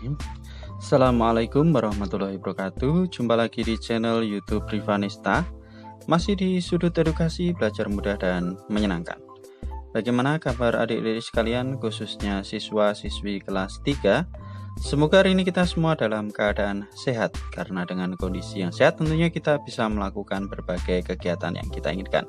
Bismillahirrahmanirrahim. Assalamualaikum warahmatullahi wabarakatuh. Jumpa lagi di channel YouTube Rivanista. Masih di sudut edukasi, belajar mudah dan menyenangkan. Bagaimana kabar adik-adik sekalian, khususnya siswa-siswi kelas 3? Semoga hari ini kita semua dalam keadaan sehat, karena dengan kondisi yang sehat tentunya kita bisa melakukan berbagai kegiatan yang kita inginkan.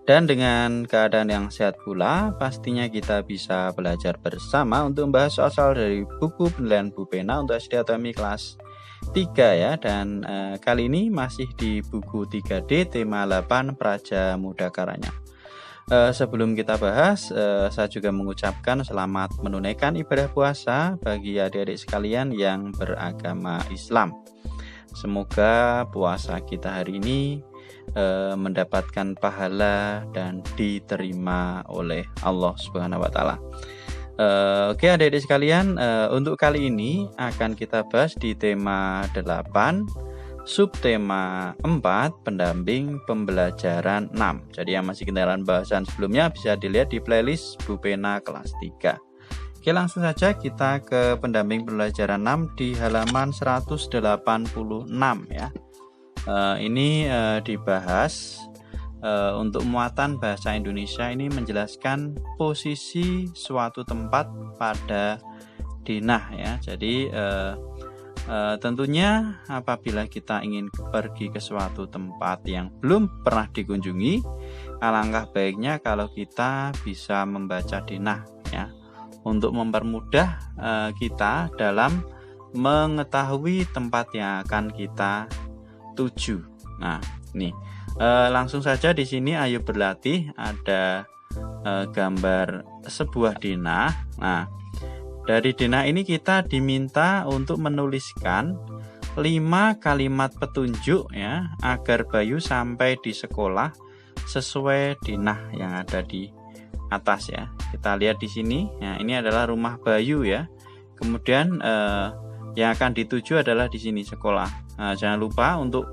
Dan dengan keadaan yang sehat pula, pastinya kita bisa belajar bersama untuk membahas soal-soal dari buku penilaian Bu Pena untuk SD atau MI kelas 3 ya. Dan kali ini masih di buku 3D tema 8 Praja Muda Karanya. Sebelum kita bahas, saya juga mengucapkan selamat menunaikan ibadah puasa bagi adik-adik sekalian yang beragama Islam. Semoga puasa kita hari ini mendapatkan pahala dan diterima oleh Allah Subhanahu wa taala. Oke adik-adik sekalian, untuk kali ini akan kita bahas di tema 8, subtema 4, pendamping pembelajaran 6. Jadi yang masih ketinggalan bahasan sebelumnya bisa dilihat di playlist Bu Pena kelas 3. Oke, langsung saja kita ke pendamping pembelajaran 6 di halaman 186 ya. Ini dibahas untuk muatan bahasa Indonesia ini menjelaskan posisi suatu tempat pada denah ya. Jadi tentunya apabila kita ingin pergi ke suatu tempat yang belum pernah dikunjungi, alangkah baiknya kalau kita bisa membaca denah ya, untuk mempermudah kita dalam mengetahui tempat yang akan kita tuju. Nah, ini langsung saja di sini ayo berlatih, ada gambar sebuah denah. Nah, dari denah ini kita diminta untuk menuliskan 5 kalimat petunjuk ya, agar Bayu sampai di sekolah sesuai denah yang ada di atas ya. Kita lihat di sini. Nah, ini adalah rumah Bayu ya. Kemudian yang akan dituju adalah di sini sekolah. Nah, jangan lupa untuk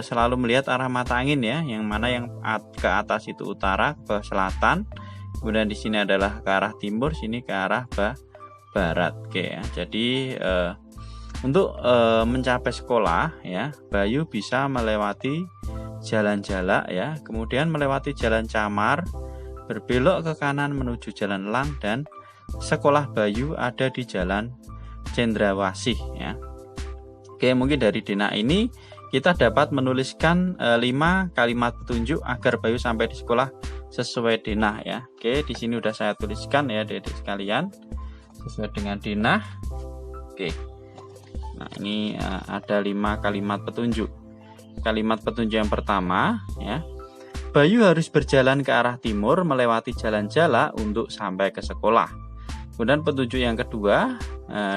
selalu melihat arah mata angin ya, yang mana yang ke atas itu utara, ke selatan, kemudian di sini adalah ke arah timur, sini ke arah barat. Oke ya. Jadi untuk mencapai sekolah ya, Bayu bisa melewati jalan Jalak ya, kemudian melewati jalan Camar, berbelok ke kanan menuju jalan Elang, dan sekolah Bayu ada di jalan Cendrawasih ya. Oke, mungkin dari denah ini kita dapat menuliskan 5 kalimat petunjuk agar Bayu sampai di sekolah sesuai denah ya. Oke, di sini udah saya tuliskan ya adik-adik sekalian, sesuai dengan denah. Oke. Nah, ini ada 5 kalimat petunjuk. Kalimat petunjuk yang pertama ya, Bayu harus berjalan ke arah timur melewati jalan Jalak untuk sampai ke sekolah. Kemudian petunjuk yang kedua,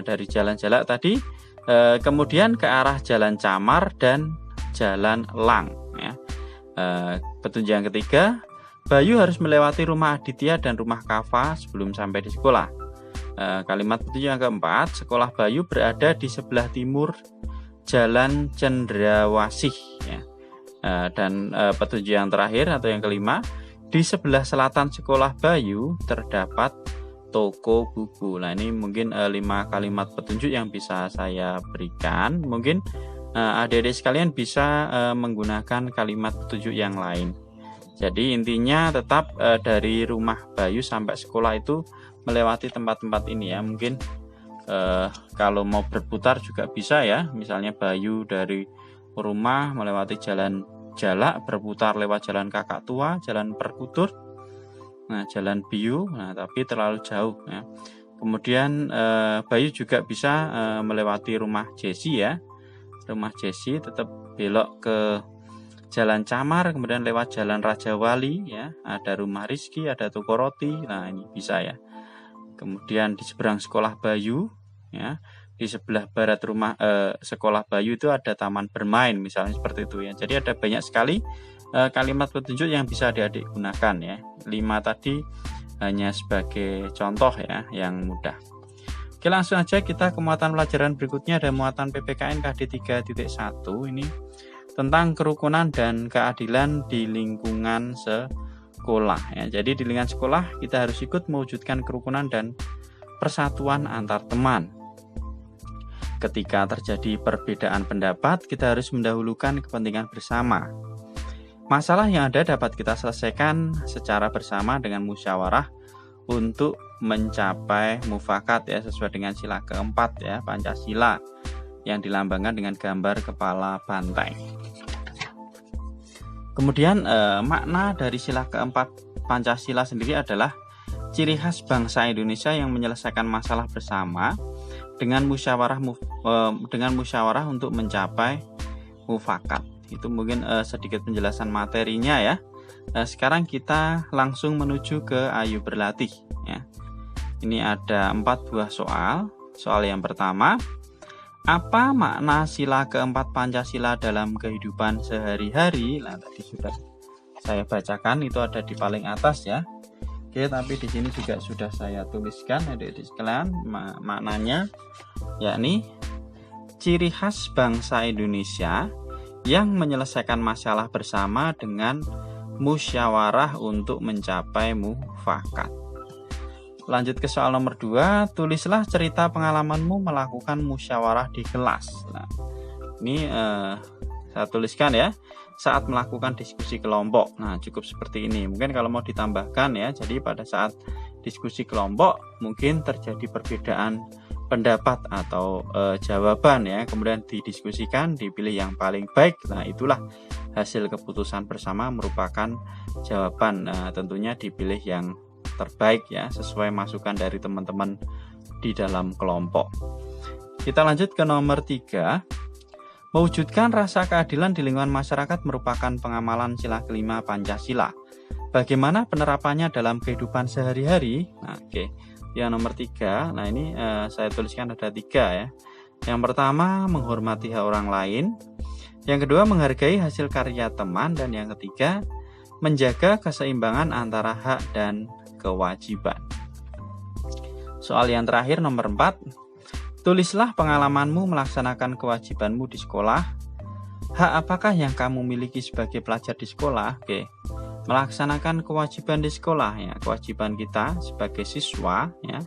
dari jalan Jalak tadi, kemudian ke arah jalan Camar dan jalan Elang ya. Petunjuk yang ketiga, Bayu harus melewati rumah Aditya dan rumah Kava sebelum sampai di sekolah. Kalimat petunjuk yang keempat, sekolah Bayu berada di sebelah timur jalan Cendrawasih ya. Dan petunjuk yang terakhir atau yang kelima, di sebelah selatan sekolah Bayu terdapat toko buku. Nah, ini mungkin 5 kalimat petunjuk yang bisa saya berikan. Mungkin adik-adik sekalian bisa menggunakan kalimat petunjuk yang lain. Jadi intinya tetap dari rumah Bayu sampai sekolah itu melewati tempat-tempat ini ya. Mungkin kalau mau berputar juga bisa ya. Misalnya Bayu dari rumah melewati jalan Jalak, berputar lewat jalan Kakak Tua, jalan Perkutur, nah jalan Biu, nah tapi terlalu jauh ya. Kemudian Bayu juga bisa melewati rumah Jesi ya. Rumah Jesi tetap belok ke jalan Camar, kemudian lewat jalan Raja Wali ya. Ada rumah Rizky, ada toko roti. Nah, ini bisa ya. Kemudian di seberang sekolah Bayu ya, di sebelah barat rumah sekolah Bayu itu ada taman bermain misalnya seperti itu ya. Jadi ada banyak sekali kalimat petunjuk yang bisa adik-adik gunakan ya. 5 tadi hanya sebagai contoh ya, yang mudah. Oke, langsung aja kita ke muatan pelajaran berikutnya. Ada muatan PPKN KD 3.1 ini tentang kerukunan dan keadilan di lingkungan sekolah ya. Jadi di lingkungan sekolah kita harus ikut mewujudkan kerukunan dan persatuan antar teman. Ketika terjadi perbedaan pendapat, kita harus mendahulukan kepentingan bersama. Masalah yang ada dapat kita selesaikan secara bersama dengan musyawarah untuk mencapai mufakat ya, sesuai dengan sila keempat ya, Pancasila, yang dilambangkan dengan gambar kepala banteng. Kemudian makna dari sila keempat Pancasila sendiri adalah ciri khas bangsa Indonesia yang menyelesaikan masalah bersama dengan musyawarah untuk mencapai mufakat. Itu mungkin sedikit penjelasan materinya ya. Sekarang kita langsung menuju ke Ayo Berlatih ya. Ini ada 4 buah soal. Soal yang pertama, apa makna sila keempat Pancasila dalam kehidupan sehari-hari? Nah, tadi sudah saya bacakan, itu ada di paling atas ya. Oke, tapi di sini juga sudah saya tuliskan adik-adik sekalian maknanya, yakni ciri khas bangsa Indonesia yang menyelesaikan masalah bersama dengan musyawarah untuk mencapai mufakat. Lanjut ke soal nomor 2, tulislah cerita pengalamanmu melakukan musyawarah di kelas. Nah, ini saya tuliskan ya, saat melakukan diskusi kelompok. Nah, cukup seperti ini. Mungkin kalau mau ditambahkan ya, jadi pada saat diskusi kelompok mungkin terjadi perbedaan pendapat atau jawaban ya, kemudian didiskusikan, dipilih yang paling baik. Nah, itulah hasil keputusan bersama merupakan jawaban. Nah, tentunya dipilih yang terbaik ya, sesuai masukan dari teman-teman di dalam kelompok. Kita lanjut ke nomor 3. Mewujudkan rasa keadilan di lingkungan masyarakat merupakan pengamalan sila kelima Pancasila. Bagaimana penerapannya dalam kehidupan sehari-hari? Nah, oke. Yang nomor 3, nah ini saya tuliskan ada 3 ya. Yang pertama, menghormati hak orang lain. Yang kedua, menghargai hasil karya teman. Dan yang ketiga, menjaga keseimbangan antara hak dan kewajiban. Soal yang terakhir nomor 4, tulislah pengalamanmu melaksanakan kewajibanmu di sekolah. Hak apakah yang kamu miliki sebagai pelajar di sekolah? Oke. Melaksanakan kewajiban di sekolah ya, kewajiban kita sebagai siswa ya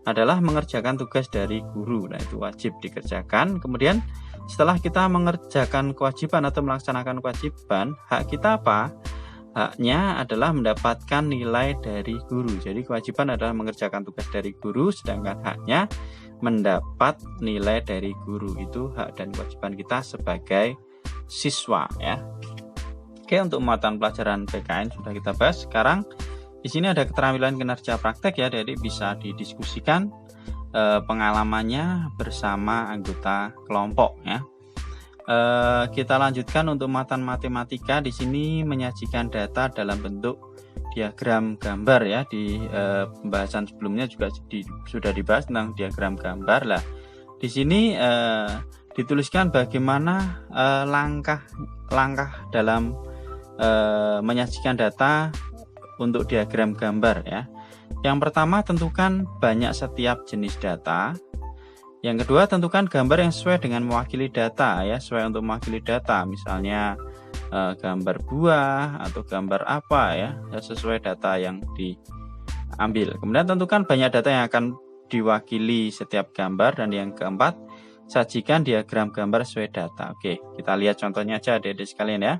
adalah mengerjakan tugas dari guru. Nah, itu wajib dikerjakan. Kemudian setelah kita mengerjakan kewajiban atau melaksanakan kewajiban, hak kita apa? Haknya adalah mendapatkan nilai dari guru. Jadi kewajiban adalah mengerjakan tugas dari guru, sedangkan haknya mendapat nilai dari guru. Itu hak dan kewajiban kita sebagai siswa ya. Oke, untuk muatan pelajaran PKN sudah kita bahas. Sekarang di sini ada keterampilan kinerja praktek ya, jadi bisa didiskusikan pengalamannya bersama anggota kelompok ya. Kita lanjutkan untuk muatan matematika. Di sini menyajikan data dalam bentuk diagram gambar ya. Di pembahasan sebelumnya juga sudah dibahas tentang diagram gambar lah. Di sini dituliskan bagaimana langkah-langkah dalam menyajikan data untuk diagram gambar ya. Yang pertama, tentukan banyak setiap jenis data. Yang kedua, tentukan gambar yang sesuai dengan mewakili data ya, sesuai untuk mewakili data, misalnya gambar buah atau gambar apa ya, sesuai data yang diambil. Kemudian tentukan banyak data yang akan diwakili setiap gambar. Dan yang keempat, sajikan diagram gambar sesuai data. Oke, kita lihat contohnya aja adik-adik sekalian ya.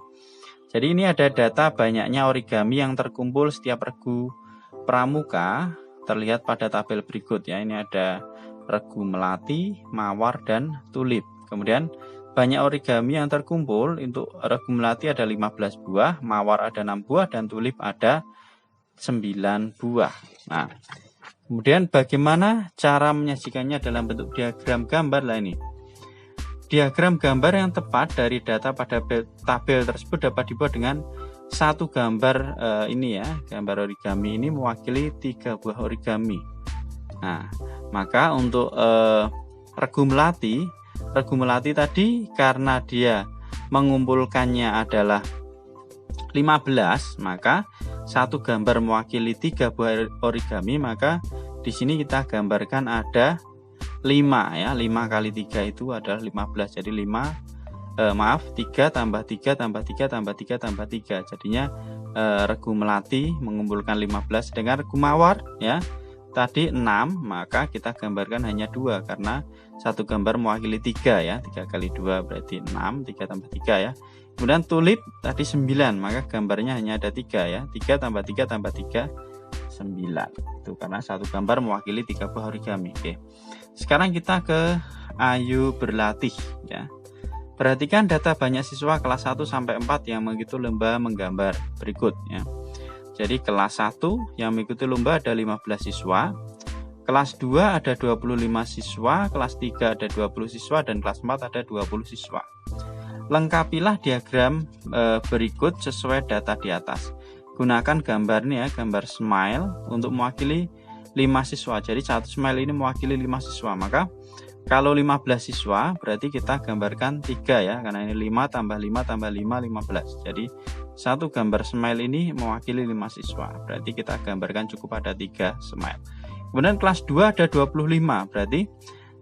Jadi ini ada data banyaknya origami yang terkumpul setiap regu pramuka, terlihat pada tabel berikut ya. Ini ada regu melati, mawar, dan tulip. Kemudian banyak origami yang terkumpul. Untuk regu melati ada 15 buah, mawar ada 6 buah, dan tulip ada 9 buah. Nah, kemudian bagaimana cara menyajikannya dalam bentuk diagram gambar lah ini. Diagram gambar yang tepat dari data pada tabel tersebut dapat dibuat dengan satu gambar ini ya, gambar origami ini mewakili 3 buah origami. Nah, maka untuk regu melati tadi karena dia mengumpulkannya adalah 15, maka satu gambar mewakili 3 buah origami, maka di sini kita gambarkan ada 5 ya, 5 kali 3 itu adalah 15. Jadi 3 tambah 3 tambah 3 tambah 3 tambah 3. Jadinya regu melati mengumpulkan 15, dengan regu mawar ya tadi 6, maka kita gambarkan hanya 2 karena satu gambar mewakili 3 ya. 3 kali 2 berarti 6, 3 tambah 3 ya. Kemudian tulip tadi 9, maka gambarnya hanya ada 3 ya. 3 tambah 3 tambah 3 9. Itu karena satu gambar mewakili 3 buah origami. Oke. Sekarang kita ke Ayo Berlatih ya. Perhatikan data banyak siswa kelas 1 sampai 4 yang mengikuti lomba menggambar berikut ya. Jadi kelas 1 yang mengikuti lomba ada 15 siswa, kelas 2 ada 25 siswa, kelas 3 ada 20 siswa, dan kelas 4 ada 20 siswa. Lengkapilah diagram berikut sesuai data di atas. Gunakan gambar nih ya, gambar smile untuk mewakili 5 siswa. Jadi satu smile ini mewakili 5 siswa. Maka kalau 15 siswa berarti kita gambarkan 3 ya, karena ini 5 tambah 5 tambah 5 15. Jadi satu gambar smile ini mewakili 5 siswa. Berarti kita gambarkan cukup ada 3 smile. Kemudian kelas 2 ada 25. Berarti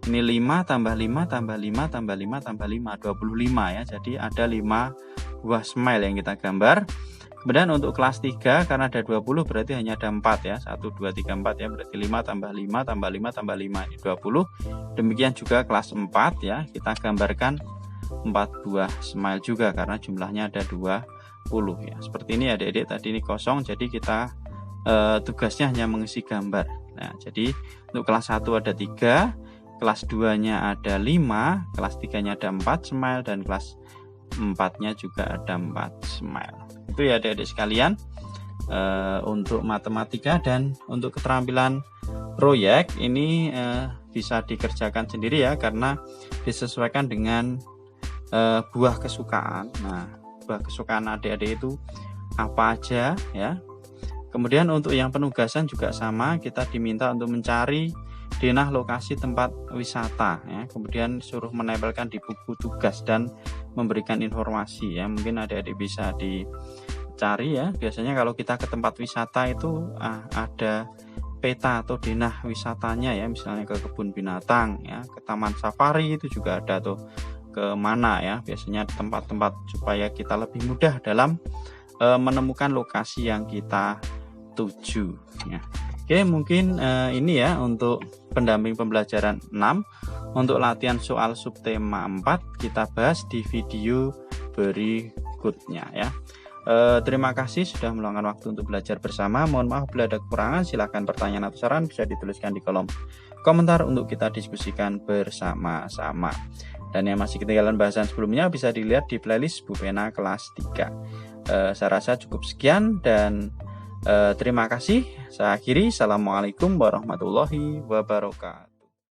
ini 5 tambah 5 tambah 5 tambah 5 tambah 5 25 ya. Jadi ada 5 buah smile yang kita gambar. Kemudian untuk kelas 3 karena ada 20 berarti hanya ada 4 ya. 1 2 3 4 ya, berarti 5 tambah 5 tambah 5 tambah 5 ini 20. Demikian juga kelas 4 ya, kita gambarkan 4 buah smile juga karena jumlahnya ada 20 ya. Seperti ini adik-adik, tadi ini kosong jadi kita tugasnya hanya mengisi gambar. Nah, jadi untuk kelas 1 ada 3, kelas 2-nya ada 5, kelas 3-nya ada 4 smile, dan kelas 4-nya juga ada 4 smile. Itu ya adik-adik sekalian untuk matematika. Dan untuk keterampilan proyek ini bisa dikerjakan sendiri ya, karena disesuaikan dengan buah kesukaan. Nah, buah kesukaan adik-adik itu apa aja ya. Kemudian untuk yang penugasan juga sama, kita diminta untuk mencari denah lokasi tempat wisata ya. Kemudian suruh menempelkan di buku tugas dan memberikan informasi ya. Mungkin adik-adik bisa dicari ya. Biasanya kalau kita ke tempat wisata itu ada peta atau denah wisatanya ya. Misalnya ke kebun binatang ya, ke taman safari itu juga ada tuh, ke mana ya. Biasanya tempat-tempat supaya kita lebih mudah dalam menemukan lokasi yang kita tuju ya. Oke, mungkin ini ya untuk pendamping pembelajaran 6. Untuk latihan soal subtema 4 kita bahas di video berikutnya ya. Terima kasih sudah meluangkan waktu untuk belajar bersama. Mohon maaf bila ada kekurangan. Silahkan pertanyaan atau saran bisa dituliskan di kolom komentar untuk kita diskusikan bersama-sama. Dan yang masih ketinggalan bahasan sebelumnya bisa dilihat di playlist Bu Pena kelas 3. Saya rasa cukup sekian dan terima kasih. Saya akhiri. Assalamualaikum warahmatullahi wabarakatuh.